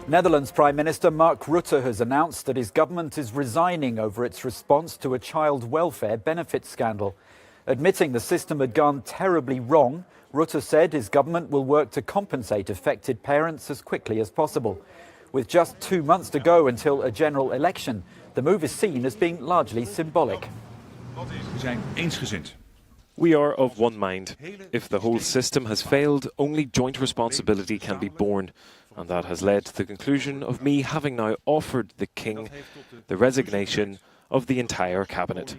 Netherlands Prime Minister Mark Rutte has announced that his government is resigning over its response to a child welfare benefits scandal. Admitting the system had gone terribly wrong, Rutte said his government will work to compensate affected parents as quickly as possible. With just 2 months to go until a general election, the move is seen as being largely symbolic. We are of one mind. If the whole system has failed, only joint responsibility can be borne. And that has led to the conclusion of me having now offered the King the resignation of the entire cabinet.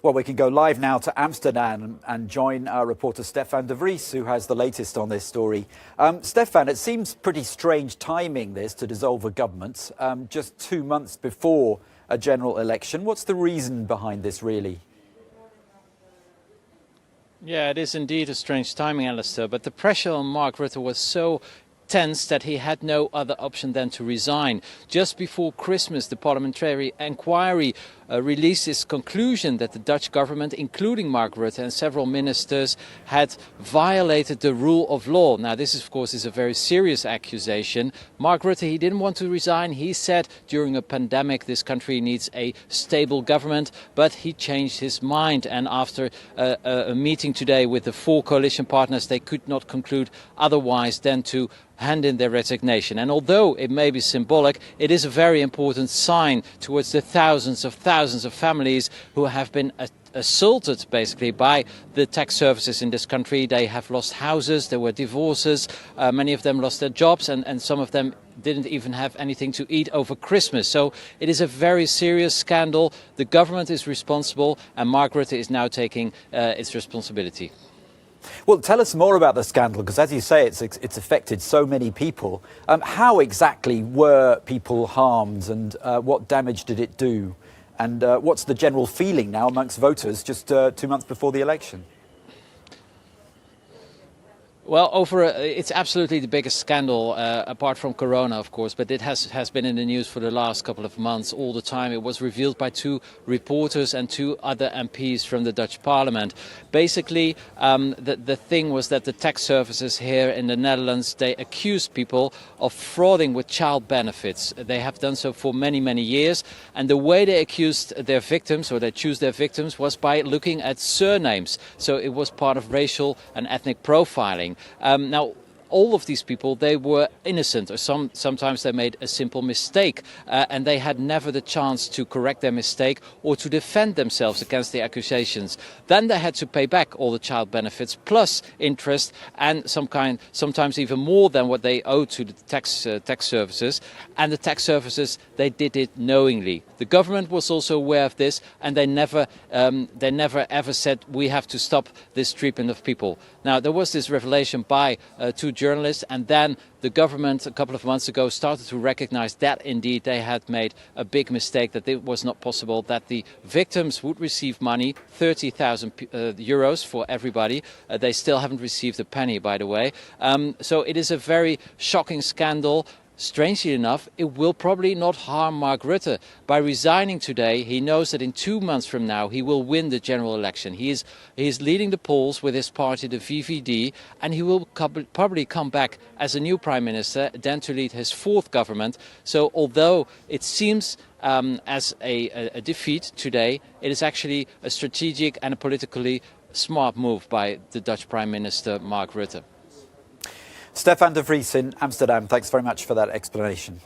Well, we can go live now to Amsterdam and join our reporter Stefan de Vries, who has the latest on this story. Stefan, it seems pretty strange timing this to dissolve a government just 2 months before a general election. What's the reason behind this, really? Yeah, it is indeed a strange timing, Alistair, but the pressure on Mark Rutte was so tense that he had no other option than to resign. Just before Christmas, the parliamentary inquiry released its conclusion that the Dutch government, including Mark Rutte and several ministers, had violated the rule of law. Now, this, of course, is a very serious accusation. Mark Rutte, he didn't want to resign. He said during a pandemic this country needs a stable government, but he changed his mind. And after a meeting today with the 4 coalition partners, they could not conclude otherwise than to hand in their resignation. And although it may be symbolic, it is a very important sign towards the thousands of families who have been assaulted basically by the tax services in this country. They have lost houses, there were divorces, many of them lost their jobs, and some of them didn't even have anything to eat over Christmas. So it is a very serious scandal. The government is responsible, and Mark Rutte is now taking its responsibility. Well, tell us more about the scandal, because as you say, it's affected so many people. How exactly were people harmed, and what damage did it do? And what's the general feeling now amongst voters just 2 months before the election? Well, it's absolutely the biggest scandal, apart from Corona, of course, but it has been in the news for the last couple of months all the time. It was revealed by 2 reporters and 2 other MPs from the Dutch Parliament. Basically, the thing was that the tax services here in the Netherlands, they accused people of frauding with child benefits. They have done so for many, many years. And the way they accused their victims, or they choose their victims, was by looking at surnames. So it was part of racial and ethnic profiling. Now, all of these people, they were innocent, or sometimes they made a simple mistake, and they had never the chance to correct their mistake or to defend themselves against the accusations. Then they had to pay back all the child benefits plus interest, and sometimes even more than what they owed to the tax services. And the tax services, they did it knowingly. The government was also aware of this, and they never ever said we have to stop this treatment of people. Now, there was this revelation by 2 journalists, and then the government a couple of months ago started to recognize that indeed they had made a big mistake, that it was not possible that the victims would receive money, 30,000 euros for everybody. They still haven't received a penny, by the way. So it is a very shocking scandal. Strangely enough, it will probably not harm Mark Rutte. By resigning today, he knows that in 2 months from now he will win the general election. He is leading the polls with his party, the VVD, and he will probably come back as a new prime minister, then to lead his 4th government. So although it seems as a defeat today, it is actually a strategic and a politically smart move by the Dutch Prime Minister Mark Rutte. Stefan de Vries in Amsterdam, thanks very much for that explanation.